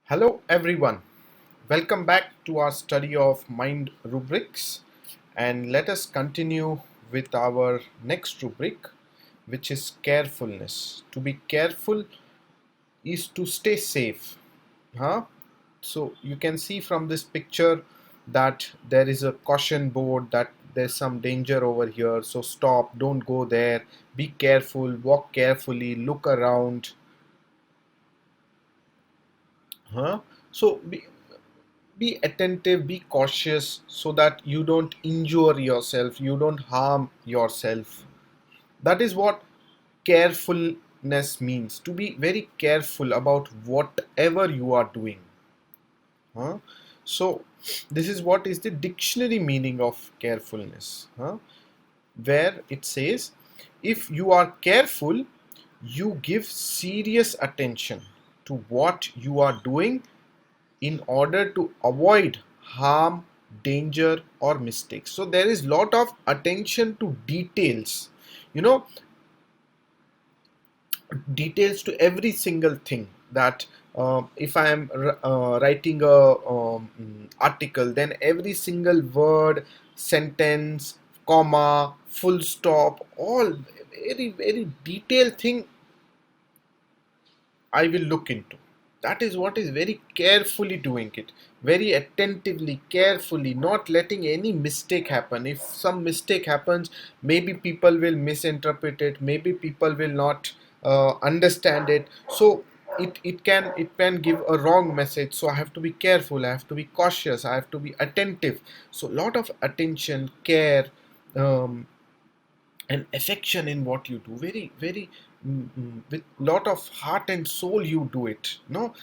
Hello everyone, welcome back to our study of mind rubrics, and let us continue with our next rubric, which is carefulness. To be careful is to stay safe. Huh? So you can see from this picture that there is a caution board, that there's some danger over here, so stop, don't go there, be careful, walk carefully, look around. Huh? So be attentive, be cautious, so that you don't injure yourself, you don't harm yourself. That is what carefulness means, to be very careful about whatever you are doing. Huh? So this is what is the dictionary meaning of carefulness, huh? Where it says, if you are careful, you give serious attention to what you are doing in order to avoid harm, danger, or mistakes. So there is lot of attention to details, you know, details to every single thing. That if I am writing a article, then every single word, sentence, comma, full stop, all very detailed thing I will look into. That is what is very carefully doing it, very attentively, carefully, not letting any mistake happen. If some mistake happens, maybe people will misinterpret it, maybe people will not understand it. So it can give a wrong message. So I have to be careful, I have to be cautious, I have to be attentive. So lot of attention, care, um, and affection in what you do, very with lot of heart and soul you do it, no,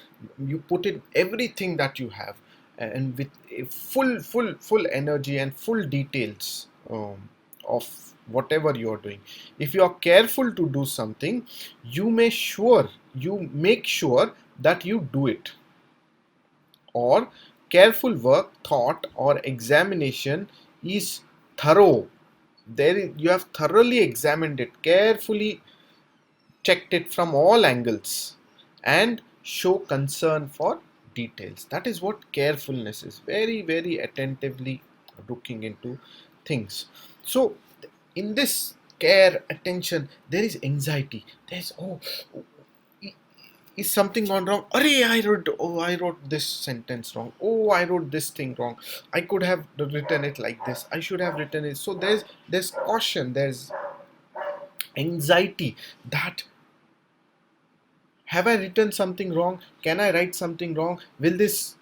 you put in everything that you have, and with a full energy and full details of whatever you are doing. If you are careful to do something, you make sure that you do it. Or careful work, thought, or examination is thorough. You have thoroughly examined it, carefully checked it from all angles, and show concern for details. That is what carefulness is, very attentively looking into things. So in this care, attention, there is anxiety, there's is something gone wrong? I wrote this sentence wrong. Oh, I wrote this thing wrong. I could have written it like this. I should have written it. So there's caution, there's anxiety, that have I written something wrong? Can I write something wrong? Will this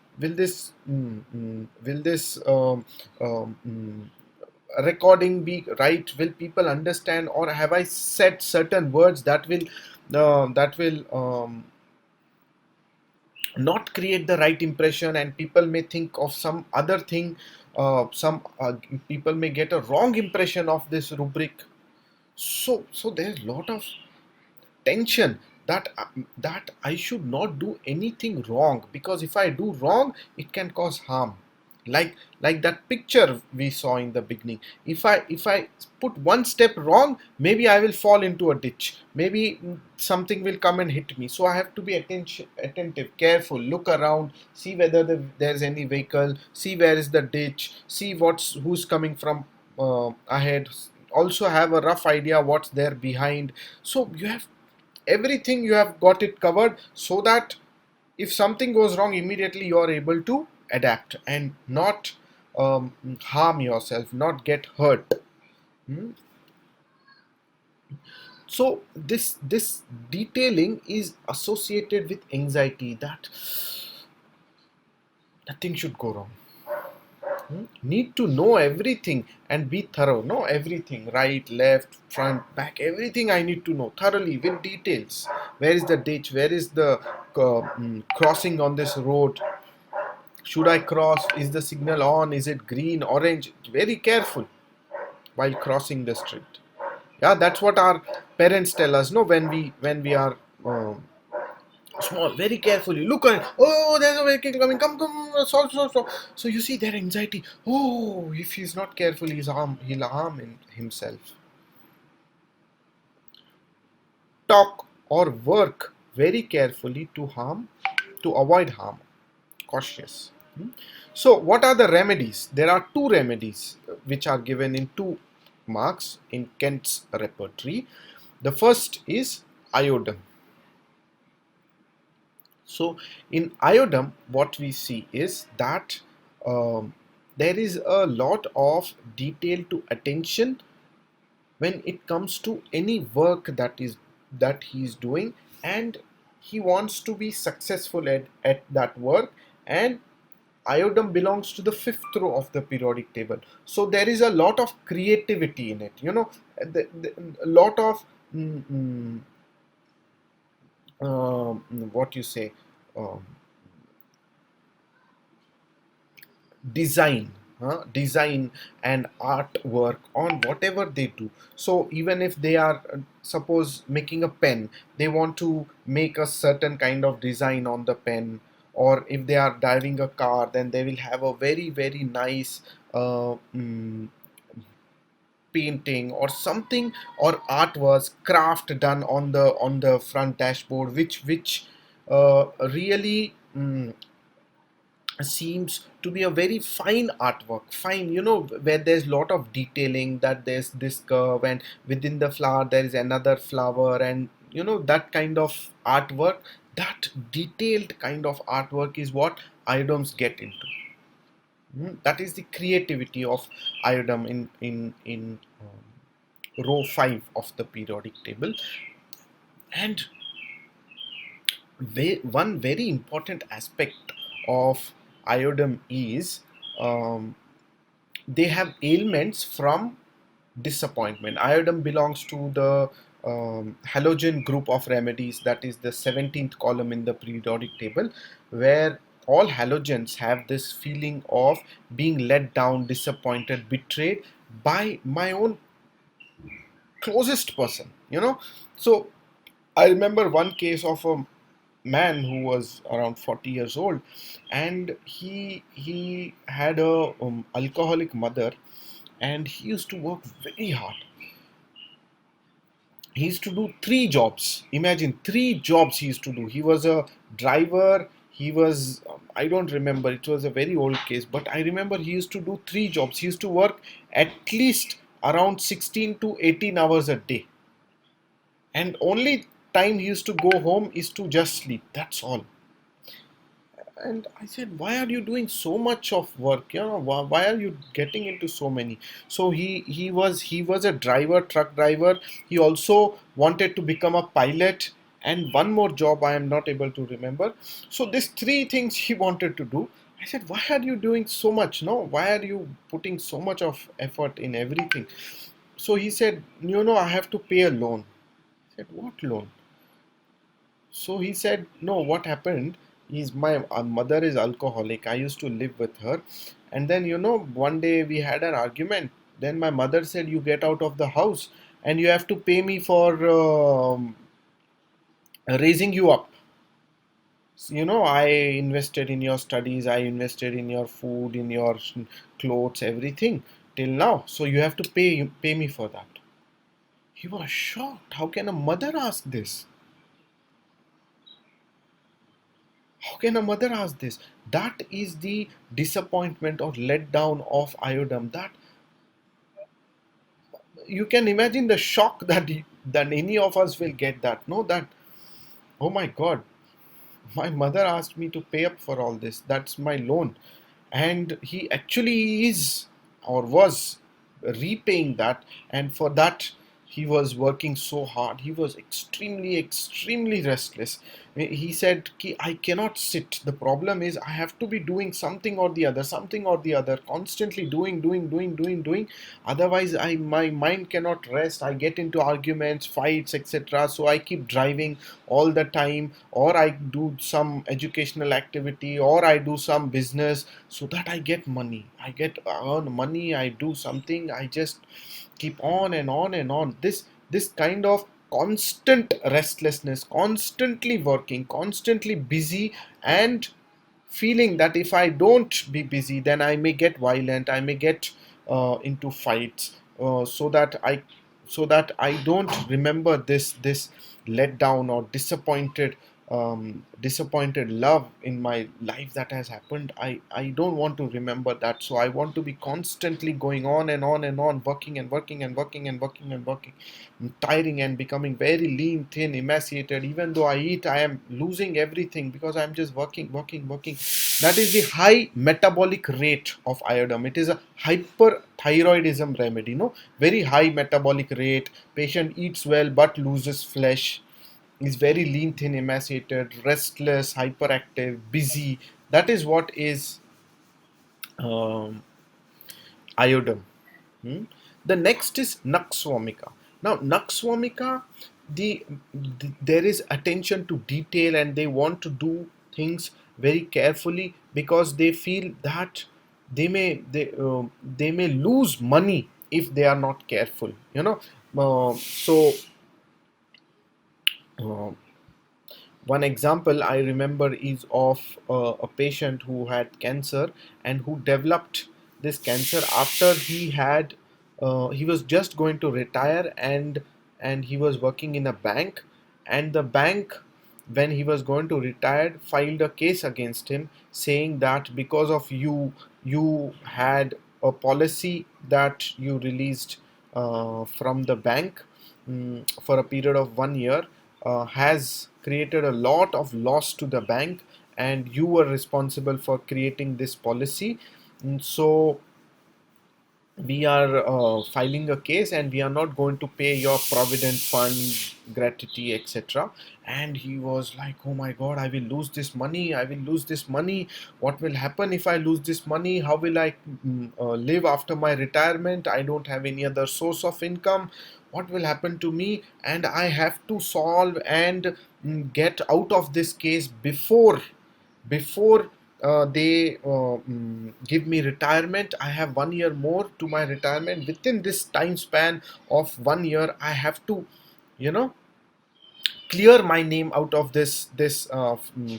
recording be right? Will people understand? Or have I said certain words that will not create the right impression, and people may think of some other thing. Some people may get a wrong impression of this rubric. So there's a lot of tension, that I should not do anything wrong, because if I do wrong, it can cause harm. Like that picture we saw in the beginning. If I put one step wrong, maybe I will fall into a ditch. Maybe something will come and hit me. So I have to be attentive, careful, look around, see whether there's any vehicle, see where is the ditch, see who's coming from ahead. Also have a rough idea what's there behind. So everything you have got it covered, so that if something goes wrong, immediately you are able to adapt and not harm yourself, not get hurt. Hmm? So this detailing is associated with anxiety, that nothing should go wrong. Need to know everything and be thorough. Know everything, right, left, front, back, everything I need to know thoroughly with details. Where is the ditch? Where is the crossing on this road? Should I cross? Is the signal on? Is it green, orange? Very careful while crossing the street. Yeah, that's what our parents tell us. No, when we are small, very carefully look at it. Oh, there's a vehicle coming. Come, stop. So you see their anxiety. Oh, if he's not careful, he'll harm himself. Talk or work very carefully to avoid harm. cautious. So what are the remedies? There are two remedies which are given in two marks in Kent's repertory. The first is iodum. So in iodum, what we see is that there is a lot of detail to attention when it comes to any work that he is doing, and he wants to be successful at that work. And iodum belongs to the fifth row of the periodic table, so there is a lot of creativity in it, a lot of mm, mm, what you say, um, design, design and artwork on whatever they do. So even if they are suppose making a pen, they want to make a certain kind of design on the pen, or if they are driving a car, then they will have a very very nice uh, mm, painting or something, or artwork craft done on the front dashboard, which really seems to be a very fine artwork, fine, where there's a lot of detailing, that there's this curve, and within the flower there is another flower, and that kind of artwork, that detailed kind of artwork is what iodums get into. That is the creativity of iodum in row 5 of the periodic table. And one very important aspect of iodum is, um, they have ailments from disappointment. Iodum belongs to the halogen group of remedies, that is the 17th column in the periodic table, where all halogens have this feeling of being let down, disappointed, betrayed by my own closest person, So I remember one case of a man who was around 40 years old, and he had a alcoholic mother, and he used to work very hard. He used to do three jobs. Imagine, three jobs he used to do. He was a driver. He was, I don't remember, it was a very old case, but I remember he used to do three jobs. He used to work at least around 16 to 18 hours a day, and only time he used to go home is to just sleep. That's all. And I said, why are you doing so much of work? Why are you getting into so many? So he was a driver, truck driver. He also wanted to become a pilot, and one more job I am not able to remember. So these three things he wanted to do. I said, why are you doing so much? No, why are you putting so much of effort in everything? So he said, I have to pay a loan. I said, what loan? So he said, no, what happened is my mother is alcoholic. I used to live with her. And then, one day we had an argument. Then my mother said, you get out of the house and you have to pay me for raising you up. So, I invested in your studies, I invested in your food, in your clothes, everything till now. So you have to pay me for that. He was shocked. How can a mother ask this? How can a mother ask this? That is the disappointment or letdown of iodum. That you can imagine the shock that any of us will get. That no, that, oh my God, my mother asked me to pay up for all this. That's my loan, and he actually is or was repaying that, and for that he was working so hard. He was extremely extremely restless. He said, "Ki, I cannot sit. The problem is I have to be doing something or the other, constantly doing. Otherwise my mind cannot rest. I get into arguments, fights, etc. So I keep driving all the time, or I do some educational activity, or I do some business, so that I get money. I get earn money. I do something. I just keep on and on and on. This kind of constant restlessness, constantly working, constantly busy, and feeling that if I don't be busy, then I may get violent, I may get into fights, so that I don't remember this let down or disappointed disappointed love in my life that has happened, I don't want to remember that. So I want to be constantly going on and on and on, working and working and working and working and working, tiring and becoming very lean, thin, emaciated. Even though I eat, I am losing everything because I'm just working, working, working. That is the high metabolic rate of iodum. It is a hyperthyroidism remedy, no? Very high metabolic rate. Patient eats well but loses flesh, is very lean, thin, emaciated, restless, hyperactive, busy. That is what is um, iodum. Hmm? The next is Nux Vomica. Now, Nux Vomica, there is attention to detail, and they want to do things very carefully because they feel that they may lose money if they are not careful. Uh, One example I remember is of a patient who had cancer and who developed this cancer after he was just going to retire, and he was working in a bank, and the bank, when he was going to retire, filed a case against him saying that because of you had a policy that you released from the bank, for a period of 1 year, has created a lot of loss to the bank, and you were responsible for creating this policy. So we are filing a case, and we are not going to pay your provident fund, gratuity, etc. And he was like, oh my god, I will lose this money, I will lose this money. What will happen if I lose this money? How will I live after my retirement? I don't have any other source of income. What will happen to me? And I have to solve and get out of this case before they give me retirement. I have 1 year more to my retirement. Within this time span of 1 year, I have to, you know clear my name out of this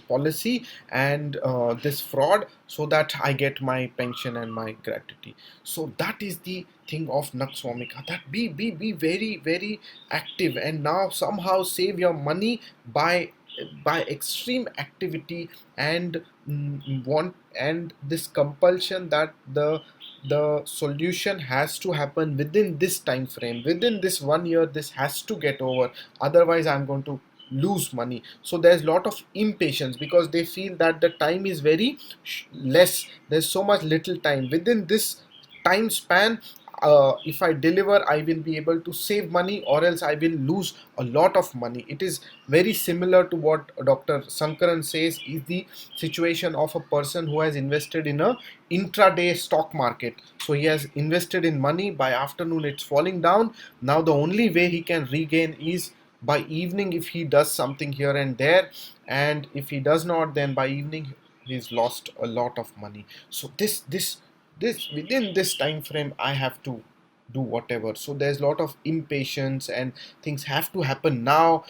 policy and this fraud, so that I get my pension and my gratuity. So that is the thing of Nux Vomica, that be very very active, and now somehow save your money by extreme activity, and want, and this compulsion that the solution has to happen within this time frame, within this 1 year. This has to get over, otherwise I'm going to lose money. So there's a lot of impatience because they feel that the time is very less, there's so much little time within this time span. If I deliver, I will be able to save money, or else I will lose a lot of money. It is very similar to what Dr. Sankaran says is the situation of a person who has invested in a intraday stock market. So he has invested in money, by afternoon it's falling down. Now the only way he can regain is by evening, if he does something here and there, and if he does not, then by evening he's lost a lot of money. So this within this time frame, I have to do whatever. So there's a lot of impatience, and things have to happen now,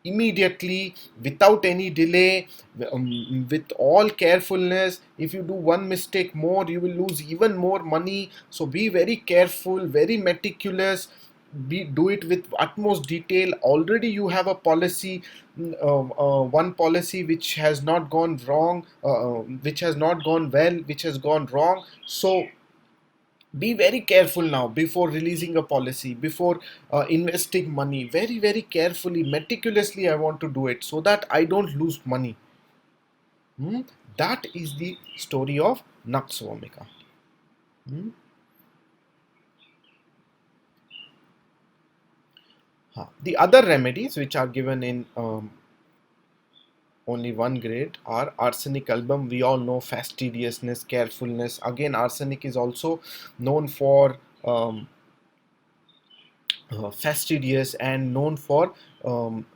immediately, without any delay, with all carefulness. If you do one mistake more, you will lose even more money. So be very careful, very meticulous. Do it with utmost detail. Already you have a policy, one policy which has not gone wrong, which has not gone well, which has gone wrong. So be very careful now before releasing a policy, before investing money. Very very carefully, meticulously, I want to do it so that I don't lose money. Hmm? That is the story of Nux Vomica. Hmm? The other remedies which are given in only one grade are Arsenic Album. We all know fastidiousness, carefulness. Again, arsenic is also known for fastidious and known for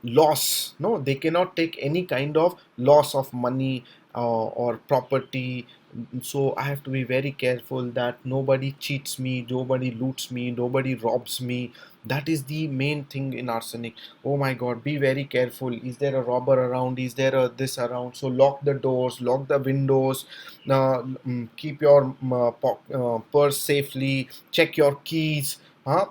loss. No, they cannot take any kind of loss of money or property. So I have to be very careful that nobody cheats me, nobody loots me, nobody robs me. That is the main thing in arsenic. Oh my god, be very careful. Is there a robber around? Is there a this around? So lock the doors, lock the windows, keep your purse safely, check your keys. Huh?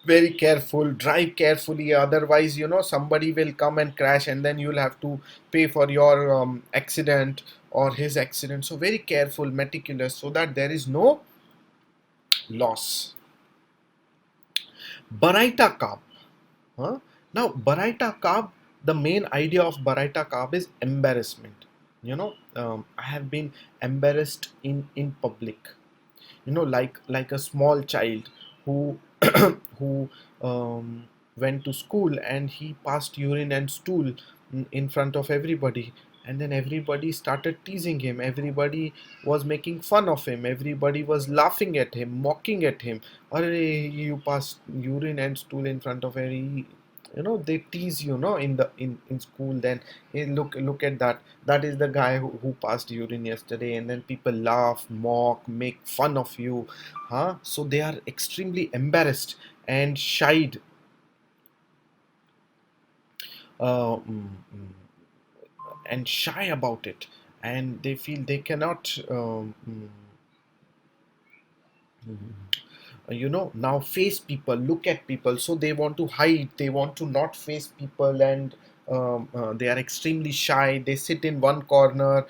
Very careful, drive carefully, otherwise somebody will come and crash, and then you'll have to pay for your accident or his accident. So very careful, meticulous, so that there is no loss. Baraita carb. Huh? Now, Baraita carb, the main idea of Baraita carb is embarrassment. I have been embarrassed in public. Like a small child who who went to school and he passed urine and stool in front of everybody, and then everybody started teasing him, everybody was making fun of him, everybody was laughing at him, mocking at him. Arey, you passed urine and stool in front of every, they tease in school. Then, hey, look at that, that is the guy who passed urine yesterday, and then people laugh, mock, make fun of you. So they are extremely embarrassed and shied, uh, mm, mm, and shy about it, and they feel they cannot now face people, look at people, so they want to hide, they want to not face people, and they are extremely shy, they sit in one corner,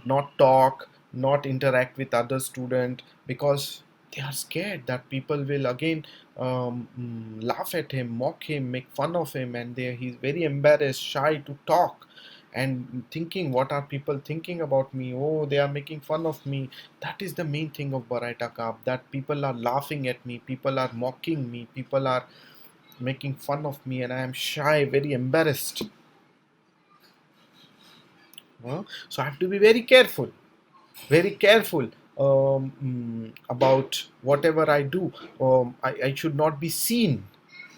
not talk, not interact with other student, because they are scared that people will again laugh at him, mock him, make fun of him, and he's very embarrassed, shy to talk, and thinking, what are people thinking about me, oh, they are making fun of me. That is the main thing of Baraita Cup, that people are laughing at me, people are mocking me, people are making fun of me, and I am shy, very embarrassed. So I have to be very careful, very careful about whatever I do. I should not be seen.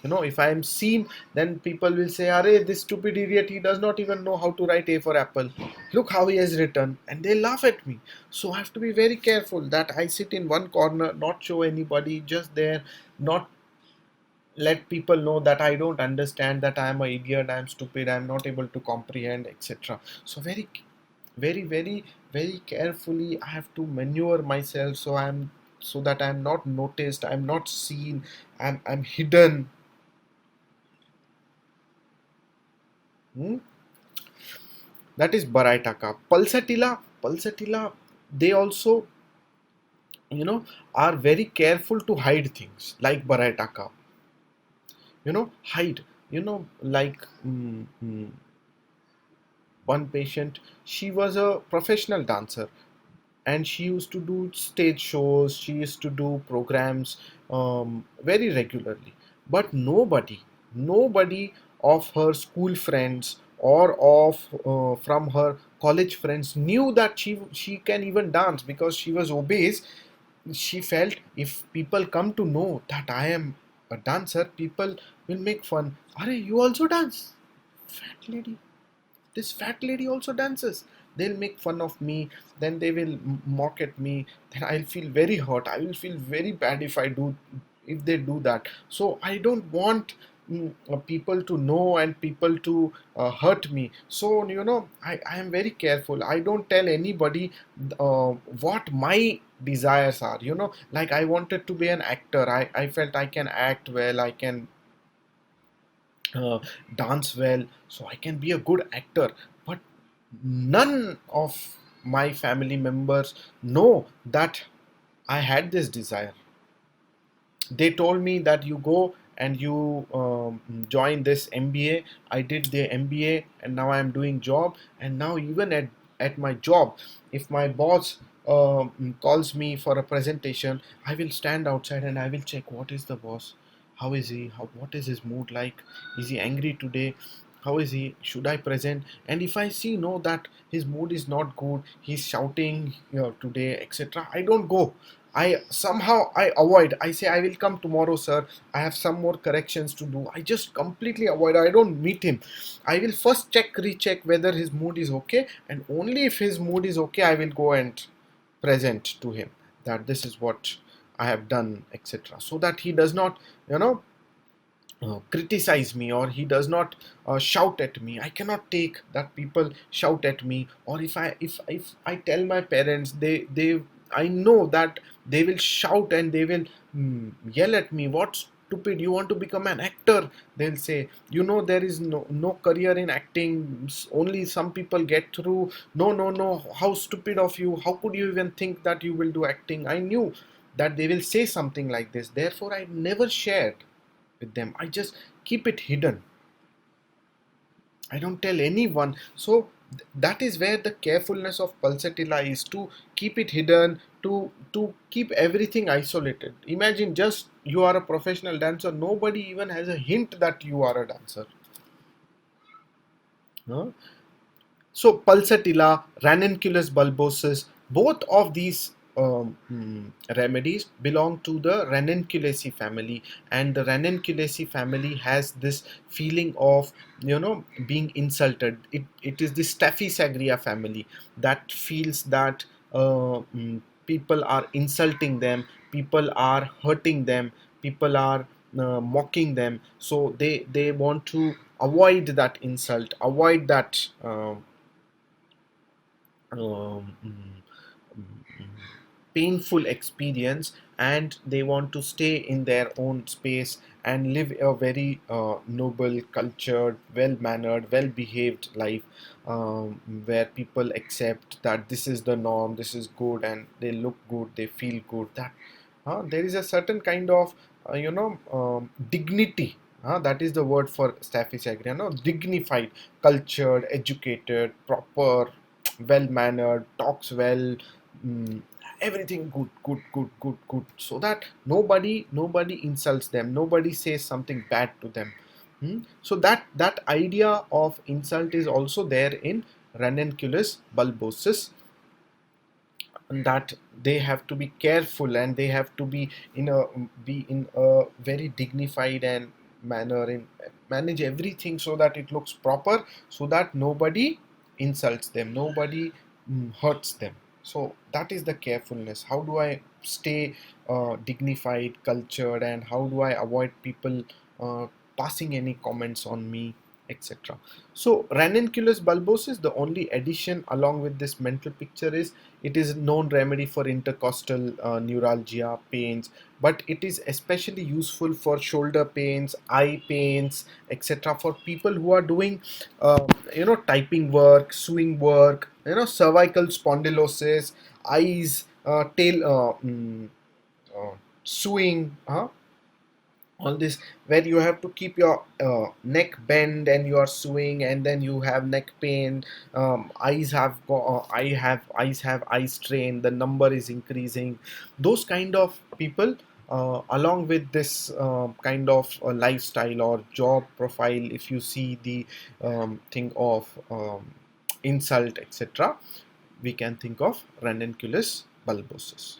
If I am seen, then people will say, "Arey, this stupid idiot, he does not even know how to write A for apple. Look how he has written," and they laugh at me. So I have to be very careful that I sit in one corner, not show anybody, just there, not let people know that I don't understand, that I am an idiot, I am stupid, I am not able to comprehend, etc. So very, very, very, very carefully I have to maneuver myself, so that I'm not noticed, I'm not seen, I'm hidden. Hmm? That is Baraitaka. Pulsatilla, they also, are very careful to hide things like Baraitaka. Hide. Like one patient, she was a professional dancer, and she used to do stage shows, she used to do programs very regularly, but nobody of her school friends or of from her college friends knew that she can even dance, because she was obese. She felt, if people come to know that I am a dancer, people will make fun. Are you also dance, fat lady? This fat lady also dances. They'll make fun of me, then they will mock at me, then I'll feel very hurt, I will feel very bad if they do that. So I don't want people to know and people to hurt me. So I am very careful, I don't tell anybody what my desires are. Like, I wanted to be an actor, I felt I can act well, I can uh, dance well, so I can be a good actor. But none of my family members know that I had this desire. They told me that you go and you join this MBA. I did the MBA, and now I am doing job. And now, even at my job, if my boss calls me for a presentation, I will stand outside and I will check, what is the boss, how is he, what is his mood like, is he angry today, how is he, should I present? And if I see, no, that his mood is not good, he's shouting today, etc., I don't go. I avoid. I say, I will come tomorrow, sir. I have some more corrections to do. I just completely avoid. I don't meet him. I will first recheck whether his mood is okay, and only if his mood is okay, I will go and present to him that this is what I have done, etc. So that he does not, criticize me, or he does not shout at me. I cannot take that people shout at me. Or if I tell my parents, I know that they will shout and they will yell at me, what stupid, you want to become an actor, they'll say. There is no career in acting, only some people get through. No, no, no, how stupid of you, how could you even think that you will do acting? I knew that they will say something like this, therefore I never shared with them. I just keep it hidden. I don't tell anyone. So that is where the carefulness of pulsatilla is, to keep it hidden, to keep everything isolated. Imagine, just you are a professional dancer, nobody even has a hint that you are a dancer. Huh? So pulsatilla, ranunculus bulbosus, both of these remedies belong to the ranunculaceae family, and the ranunculaceae family has this feeling of being insulted. It is the Staphysagria family that feels that people are insulting them, people are hurting them, people are mocking them, so they want to avoid that insult, avoid that um, mm, mm, painful experience, and they want to stay in their own space and live a very noble, cultured, well mannered, well behaved life, where people accept that this is the norm, this is good, and they look good, they feel good. That there is a certain kind of dignity. That is the word for Staphysagria. No, dignified, cultured, educated, proper, well mannered, talks well, mm, everything good, good, good, good, good, so that nobody insults them, nobody says something bad to them. So that idea of insult is also there in ranunculus bulbosus, that they have to be careful, and they have to be in a very dignified and manner, in manage everything so that it looks proper, so that nobody insults them, nobody hurts them. So that is the carefulness. How do I stay dignified, cultured, and how do I avoid people uh, passing any comments on me, etc. So ranunculus bulbosus, the only addition along with this mental picture is, it is a known remedy for intercostal neuralgia pains, but it is especially useful for shoulder pains, eye pains, etc. For people who are doing, typing work, sewing work, cervical spondylosis, eyes, tail, sewing. All this, where you have to keep your neck bend and you are sewing, and then you have neck pain, eyes have eye strain, the number is increasing. Those kind of people, along with this kind of lifestyle or job profile, if you see the thing of insult, etc., we can think of ranunculus bulbosus.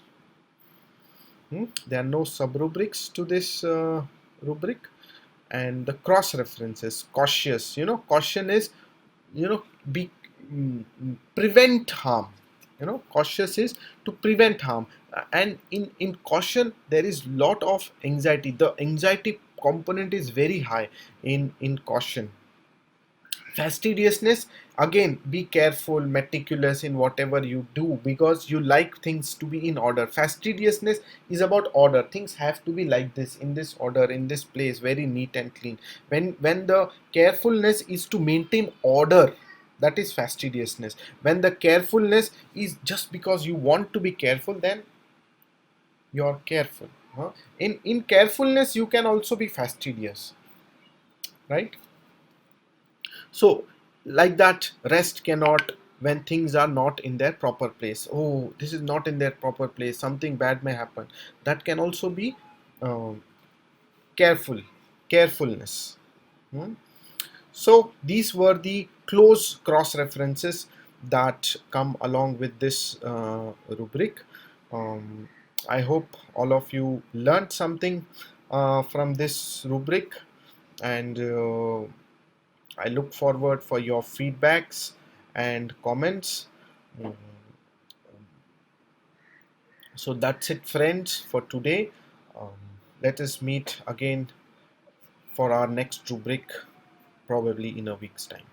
There are no sub-rubrics to this rubric. And the cross references, cautious, caution is, be prevent harm. Cautious is to prevent harm. And in caution there is lot of anxiety. The anxiety component is very high in caution. Fastidiousness, again, be careful, meticulous in whatever you do, because you like things to be in order. Fastidiousness is about order. Things have to be like this, in this order, in this place, very neat and clean. When the carefulness is to maintain order, that is fastidiousness. When the carefulness is just because you want to be careful, then you're careful. In carefulness you can also be fastidious, right? So, like that, rest cannot when things are not in their proper place. Oh, this is not in their proper place, something bad may happen. That can also be um, careful, carefulness. Hmm? So, these were the close cross references that come along with this rubric. Um, I hope all of you learned something from this rubric, and I look forward for your feedbacks and comments. Mm, So that's it, friends, for today. Um, Let us meet again for our next rubric, probably in a week's time.